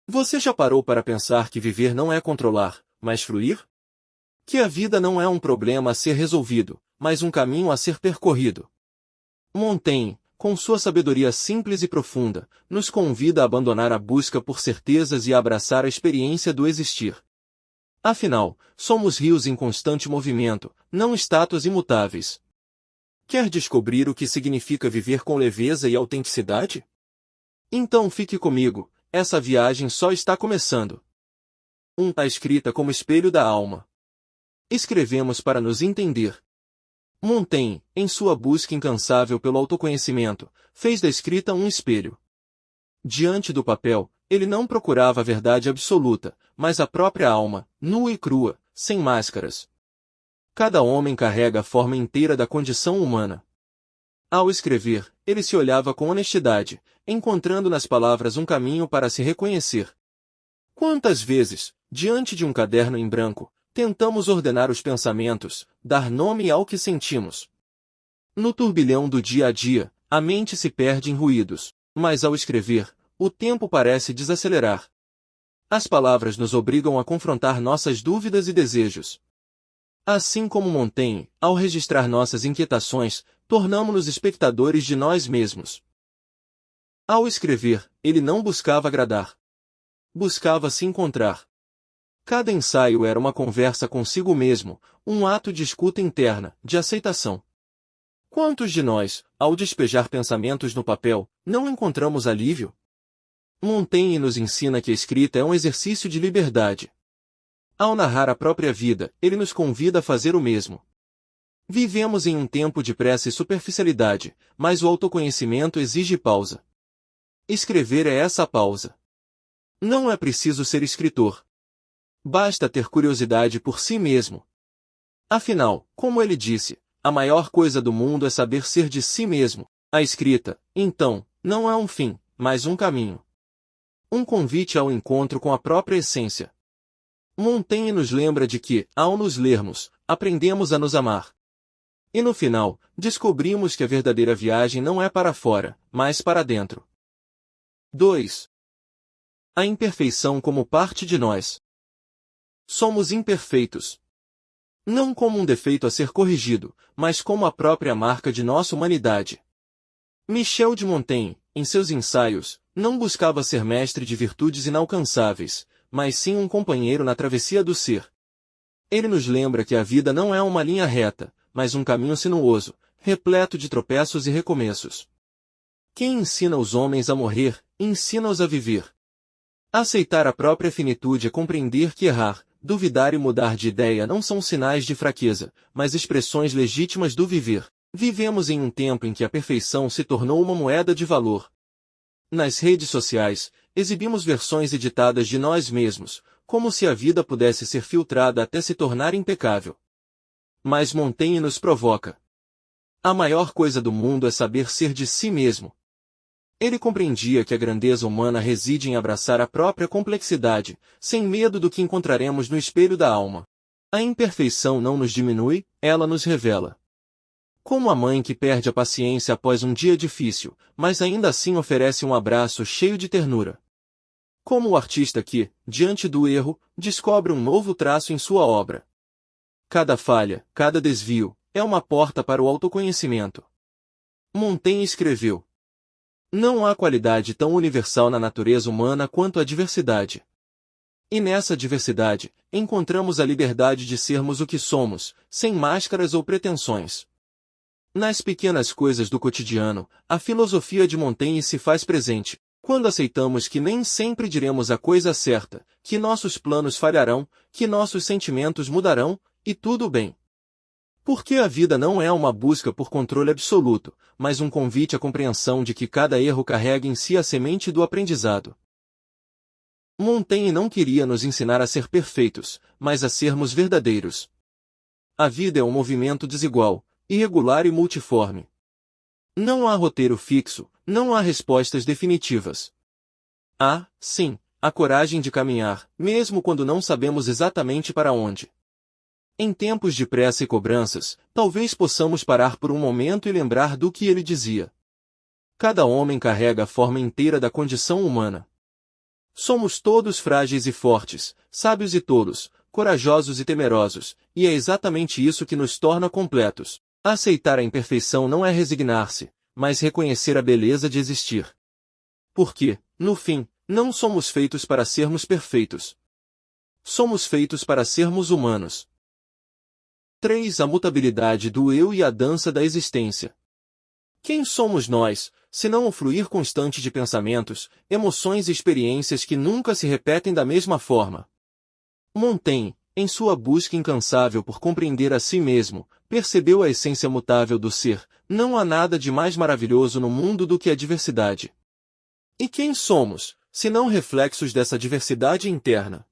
Você já parou para pensar que viver não é controlar, mas fluir? Que a vida não é um problema a ser resolvido, mas um caminho a ser percorrido. Montaigne, com sua sabedoria simples e profunda, nos convida a abandonar a busca por certezas e a abraçar a experiência do existir. Afinal, somos rios em constante movimento, não estátuas imutáveis. Quer descobrir o que significa viver com leveza e autenticidade? Então fique comigo, essa viagem só está começando. A escrita como espelho da alma. Escrevemos para nos entender. Montaigne, em sua busca incansável pelo autoconhecimento, fez da escrita um espelho. Diante do papel, ele não procurava a verdade absoluta, mas a própria alma, nua e crua, sem máscaras. Cada homem carrega a forma inteira da condição humana. Ao escrever, ele se olhava com honestidade, encontrando nas palavras um caminho para se reconhecer. Quantas vezes, diante de um caderno em branco, tentamos ordenar os pensamentos, dar nome ao que sentimos. No turbilhão do dia a dia, a mente se perde em ruídos, mas ao escrever, o tempo parece desacelerar. As palavras nos obrigam a confrontar nossas dúvidas e desejos. Assim como Montaigne, ao registrar nossas inquietações, tornamo-nos espectadores de nós mesmos. Ao escrever, ele não buscava agradar. Buscava se encontrar. Cada ensaio era uma conversa consigo mesmo, um ato de escuta interna, de aceitação. Quantos de nós, ao despejar pensamentos no papel, não encontramos alívio? Montaigne nos ensina que a escrita é um exercício de liberdade. Ao narrar a própria vida, ele nos convida a fazer o mesmo. Vivemos em um tempo de pressa e superficialidade, mas o autoconhecimento exige pausa. Escrever é essa pausa. Não é preciso ser escritor. Basta ter curiosidade por si mesmo. Afinal, como ele disse, a maior coisa do mundo é saber ser de si mesmo. A escrita, então, não é um fim, mas um caminho. Um convite ao encontro com a própria essência. Montaigne nos lembra de que, ao nos lermos, aprendemos a nos amar. E no final, descobrimos que a verdadeira viagem não é para fora, mas para dentro. 2. A imperfeição como parte de nós. Somos imperfeitos. Não como um defeito a ser corrigido, mas como a própria marca de nossa humanidade. Michel de Montaigne, em seus ensaios, não buscava ser mestre de virtudes inalcançáveis, mas sim um companheiro na travessia do ser. Ele nos lembra que a vida não é uma linha reta, mas um caminho sinuoso, repleto de tropeços e recomeços. Quem ensina os homens a morrer, ensina-os a viver. Aceitar a própria finitude é compreender que errar, duvidar e mudar de ideia não são sinais de fraqueza, mas expressões legítimas do viver. Vivemos em um tempo em que a perfeição se tornou uma moeda de valor. Nas redes sociais, exibimos versões editadas de nós mesmos, como se a vida pudesse ser filtrada até se tornar impecável. Mas Montaigne nos provoca. A maior coisa do mundo é saber ser de si mesmo. Ele compreendia que a grandeza humana reside em abraçar a própria complexidade, sem medo do que encontraremos no espelho da alma. A imperfeição não nos diminui, ela nos revela. Como a mãe que perde a paciência após um dia difícil, mas ainda assim oferece um abraço cheio de ternura. Como o artista que, diante do erro, descobre um novo traço em sua obra. Cada falha, cada desvio, é uma porta para o autoconhecimento. Montaigne escreveu: não há qualidade tão universal na natureza humana quanto a diversidade. E nessa diversidade, encontramos a liberdade de sermos o que somos, sem máscaras ou pretensões. Nas pequenas coisas do cotidiano, a filosofia de Montaigne se faz presente, quando aceitamos que nem sempre diremos a coisa certa, que nossos planos falharão, que nossos sentimentos mudarão, e tudo bem. Porque a vida não é uma busca por controle absoluto, mas um convite à compreensão de que cada erro carrega em si a semente do aprendizado. Montaigne não queria nos ensinar a ser perfeitos, mas a sermos verdadeiros. A vida é um movimento desigual, irregular e multiforme. Não há roteiro fixo, não há respostas definitivas. Há, sim, a coragem de caminhar, mesmo quando não sabemos exatamente para onde. Em tempos de pressa e cobranças, talvez possamos parar por um momento e lembrar do que ele dizia. Cada homem carrega a forma inteira da condição humana. Somos todos frágeis e fortes, sábios e tolos, corajosos e temerosos, e é exatamente isso que nos torna completos. Aceitar a imperfeição não é resignar-se, mas reconhecer a beleza de existir. Porque, no fim, não somos feitos para sermos perfeitos. Somos feitos para sermos humanos. 3. A mutabilidade do eu e a dança da existência. Quem somos nós, se não o fluir constante de pensamentos, emoções e experiências que nunca se repetem da mesma forma? Montaigne, em sua busca incansável por compreender a si mesmo, percebeu a essência mutável do ser. Não há nada de mais maravilhoso no mundo do que a diversidade. E quem somos, se não reflexos dessa diversidade interna?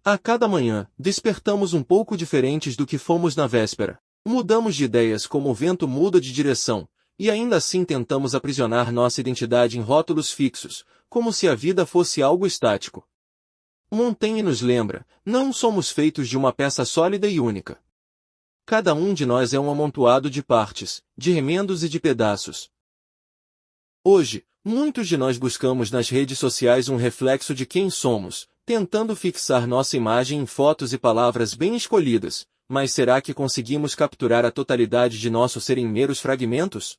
A cada manhã, despertamos um pouco diferentes do que fomos na véspera. Mudamos de ideias como o vento muda de direção, e ainda assim tentamos aprisionar nossa identidade em rótulos fixos, como se a vida fosse algo estático. Montaigne nos lembra, não somos feitos de uma peça sólida e única. Cada um de nós é um amontoado de partes, de remendos e de pedaços. Hoje, muitos de nós buscamos nas redes sociais um reflexo de quem somos, tentando fixar nossa imagem em fotos e palavras bem escolhidas, mas será que conseguimos capturar a totalidade de nosso ser em meros fragmentos?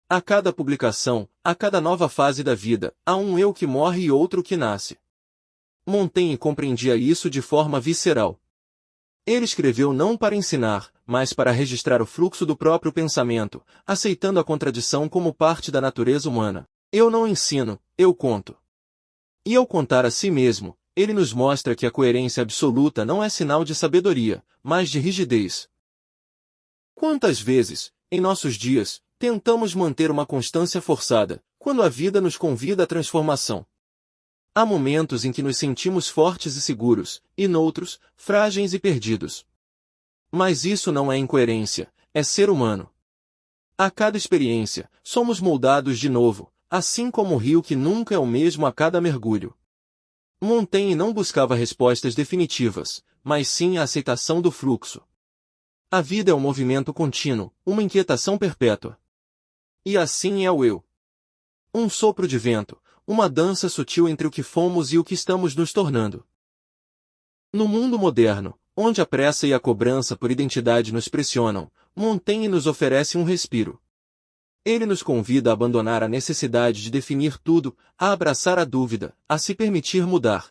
A cada publicação, a cada nova fase da vida, há um eu que morre e outro que nasce. Montaigne compreendia isso de forma visceral. Ele escreveu não para ensinar, mas para registrar o fluxo do próprio pensamento, aceitando a contradição como parte da natureza humana. Eu não ensino, eu conto. E ao contar a si mesmo, ele nos mostra que a coerência absoluta não é sinal de sabedoria, mas de rigidez. Quantas vezes, em nossos dias, tentamos manter uma constância forçada, quando a vida nos convida à transformação? Há momentos em que nos sentimos fortes e seguros, e noutros, frágeis e perdidos. Mas isso não é incoerência, é ser humano. A cada experiência, somos moldados de novo, assim como o rio que nunca é o mesmo a cada mergulho. Montaigne não buscava respostas definitivas, mas sim a aceitação do fluxo. A vida é um movimento contínuo, uma inquietação perpétua. E assim é o eu. Um sopro de vento, uma dança sutil entre o que fomos e o que estamos nos tornando. No mundo moderno, onde a pressa e a cobrança por identidade nos pressionam, Montaigne nos oferece um respiro. Ele nos convida a abandonar a necessidade de definir tudo, a abraçar a dúvida, a se permitir mudar.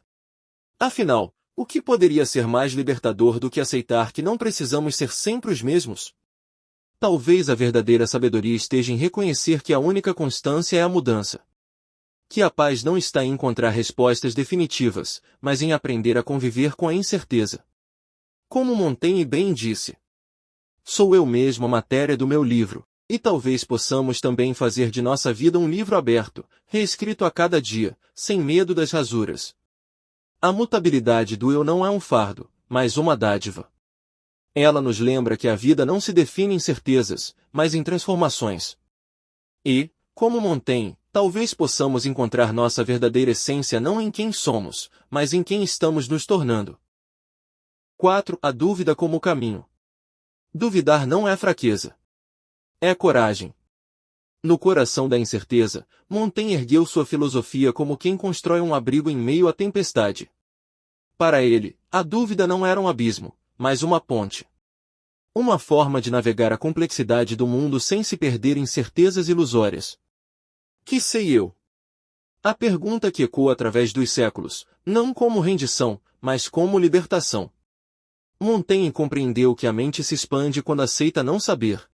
Afinal, o que poderia ser mais libertador do que aceitar que não precisamos ser sempre os mesmos? Talvez a verdadeira sabedoria esteja em reconhecer que a única constância é a mudança. Que a paz não está em encontrar respostas definitivas, mas em aprender a conviver com a incerteza. Como Montaigne bem disse: sou eu mesmo a matéria do meu livro. E talvez possamos também fazer de nossa vida um livro aberto, reescrito a cada dia, sem medo das rasuras. A mutabilidade do eu não é um fardo, mas uma dádiva. Ela nos lembra que a vida não se define em certezas, mas em transformações. E, como Montaigne, talvez possamos encontrar nossa verdadeira essência não em quem somos, mas em quem estamos nos tornando. 4. A dúvida como caminho. Duvidar não é fraqueza. É coragem. No coração da incerteza, Montaigne ergueu sua filosofia como quem constrói um abrigo em meio à tempestade. Para ele, a dúvida não era um abismo, mas uma ponte. Uma forma de navegar a complexidade do mundo sem se perder em certezas ilusórias. Que sei eu? A pergunta que ecoa através dos séculos, não como rendição, mas como libertação. Montaigne compreendeu que a mente se expande quando aceita não saber.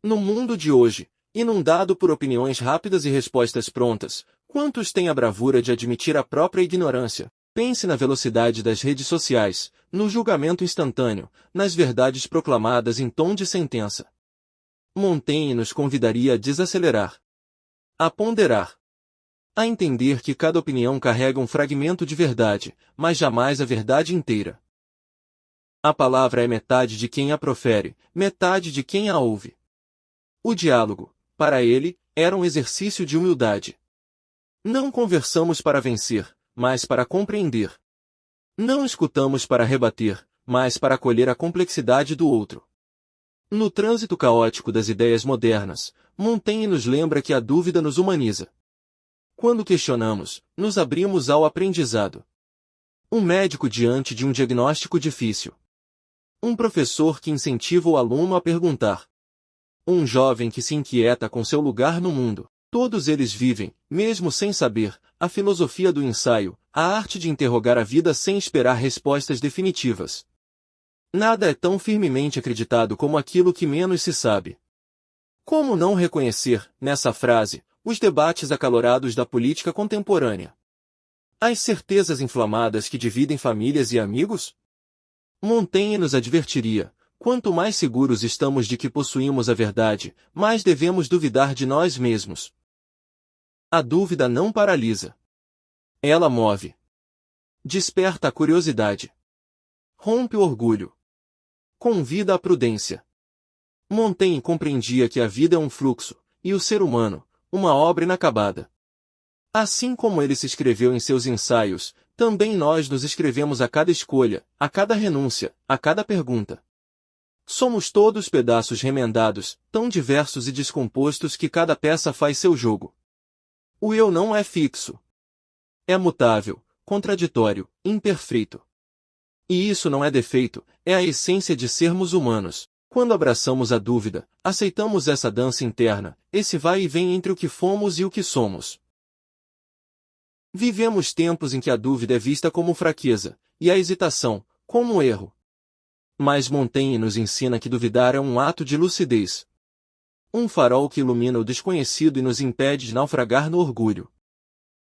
No mundo de hoje, inundado por opiniões rápidas e respostas prontas, quantos têm a bravura de admitir a própria ignorância? Pense na velocidade das redes sociais, no julgamento instantâneo, nas verdades proclamadas em tom de sentença. Montaigne nos convidaria a desacelerar, a ponderar, a entender que cada opinião carrega um fragmento de verdade, mas jamais a verdade inteira. A palavra é metade de quem a profere, metade de quem a ouve. O diálogo, para ele, era um exercício de humildade. Não conversamos para vencer, mas para compreender. Não escutamos para rebater, mas para acolher a complexidade do outro. No trânsito caótico das ideias modernas, Montaigne nos lembra que a dúvida nos humaniza. Quando questionamos, nos abrimos ao aprendizado. Um médico diante de um diagnóstico difícil. Um professor que incentiva o aluno a perguntar. Um jovem que se inquieta com seu lugar no mundo. Todos eles vivem, mesmo sem saber, a filosofia do ensaio, a arte de interrogar a vida sem esperar respostas definitivas. Nada é tão firmemente acreditado como aquilo que menos se sabe. Como não reconhecer, nessa frase, os debates acalorados da política contemporânea? As certezas inflamadas que dividem famílias e amigos? Montaigne nos advertiria: quanto mais seguros estamos de que possuímos a verdade, mais devemos duvidar de nós mesmos. A dúvida não paralisa. Ela move. Desperta a curiosidade. Rompe o orgulho. Convida à prudência. Montaigne compreendia que a vida é um fluxo, e o ser humano, uma obra inacabada. Assim como ele se escreveu em seus ensaios, também nós nos escrevemos a cada escolha, a cada renúncia, a cada pergunta. Somos todos pedaços remendados, tão diversos e descompostos que cada peça faz seu jogo. O eu não é fixo. É mutável, contraditório, imperfeito. E isso não é defeito, é a essência de sermos humanos. Quando abraçamos a dúvida, aceitamos essa dança interna, esse vai e vem entre o que fomos e o que somos. Vivemos tempos em que a dúvida é vista como fraqueza, e a hesitação, como erro. Mas Montaigne nos ensina que duvidar é um ato de lucidez. Um farol que ilumina o desconhecido e nos impede de naufragar no orgulho.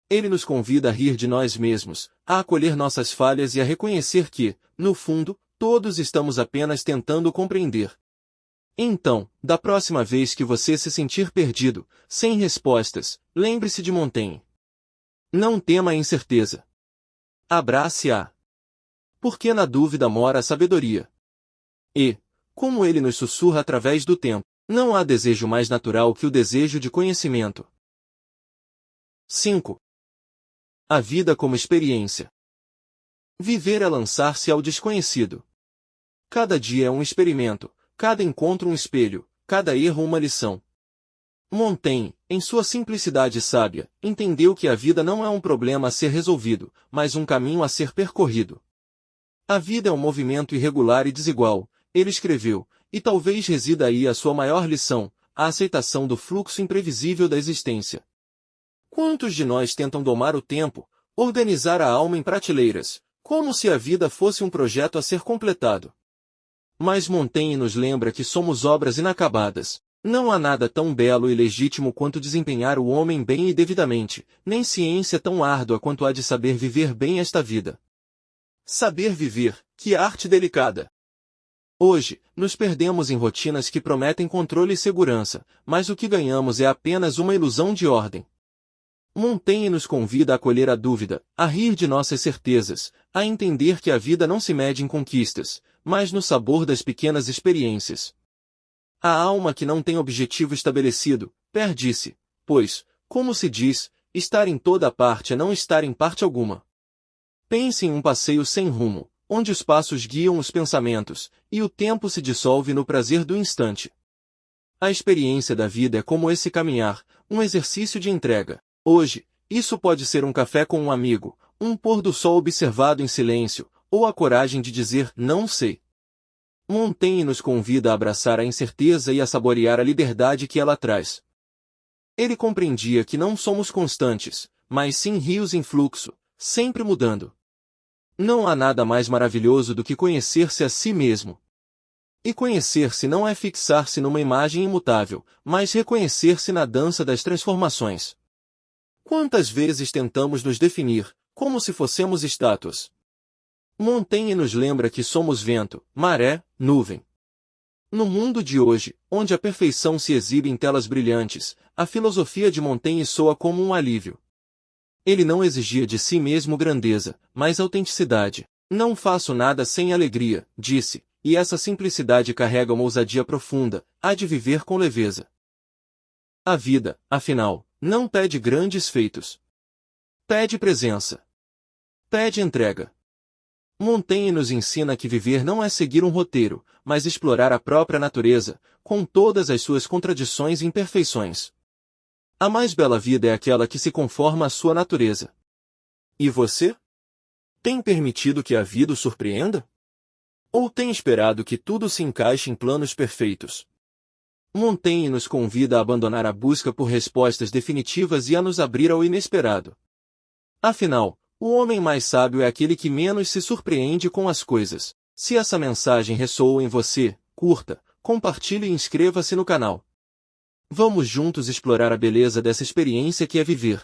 Ele nos convida a rir de nós mesmos, a acolher nossas falhas e a reconhecer que, no fundo, todos estamos apenas tentando compreender. Então, da próxima vez que você se sentir perdido, sem respostas, lembre-se de Montaigne. Não tema a incerteza. Abrace-a. Porque na dúvida mora a sabedoria. E, como ele nos sussurra através do tempo, não há desejo mais natural que o desejo de conhecimento. 5. A vida como experiência. Viver é lançar-se ao desconhecido. Cada dia é um experimento, cada encontro um espelho, cada erro uma lição. Montaigne, em sua simplicidade sábia, entendeu que a vida não é um problema a ser resolvido, mas um caminho a ser percorrido. A vida é um movimento irregular e desigual, ele escreveu, e talvez resida aí a sua maior lição, a aceitação do fluxo imprevisível da existência. Quantos de nós tentam domar o tempo, organizar a alma em prateleiras, como se a vida fosse um projeto a ser completado? Mas Montaigne nos lembra que somos obras inacabadas. Não há nada tão belo e legítimo quanto desempenhar o homem bem e devidamente, nem ciência tão árdua quanto a de saber viver bem esta vida. Saber viver, que arte delicada! Hoje, nos perdemos em rotinas que prometem controle e segurança, mas o que ganhamos é apenas uma ilusão de ordem. Montaigne nos convida a acolher a dúvida, a rir de nossas certezas, a entender que a vida não se mede em conquistas, mas no sabor das pequenas experiências. A alma que não tem objetivo estabelecido, perde-se, pois, como se diz, estar em toda parte é não estar em parte alguma. Pense em um passeio sem rumo, onde os passos guiam os pensamentos, e o tempo se dissolve no prazer do instante. A experiência da vida é como esse caminhar, um exercício de entrega. Hoje, isso pode ser um café com um amigo, um pôr do sol observado em silêncio, ou a coragem de dizer não sei. Montaigne nos convida a abraçar a incerteza e a saborear a liberdade que ela traz. Ele compreendia que não somos constantes, mas sim rios em fluxo, sempre mudando. Não há nada mais maravilhoso do que conhecer-se a si mesmo. E conhecer-se não é fixar-se numa imagem imutável, mas reconhecer-se na dança das transformações. Quantas vezes tentamos nos definir, como se fossemos estátuas? Montaigne nos lembra que somos vento, maré, nuvem. No mundo de hoje, onde a perfeição se exibe em telas brilhantes, a filosofia de Montaigne soa como um alívio. Ele não exigia de si mesmo grandeza, mas autenticidade. Não faço nada sem alegria, disse, e essa simplicidade carrega uma ousadia profunda, há de viver com leveza. A vida, afinal, não pede grandes feitos. Pede presença. Pede entrega. Montaigne nos ensina que viver não é seguir um roteiro, mas explorar a própria natureza, com todas as suas contradições e imperfeições. A mais bela vida é aquela que se conforma à sua natureza. E você? Tem permitido que a vida o surpreenda? Ou tem esperado que tudo se encaixe em planos perfeitos? Montaigne nos convida a abandonar a busca por respostas definitivas e a nos abrir ao inesperado. Afinal, o homem mais sábio é aquele que menos se surpreende com as coisas. Se essa mensagem ressoou em você, curta, compartilhe e inscreva-se no canal. Vamos juntos explorar a beleza dessa experiência que é viver.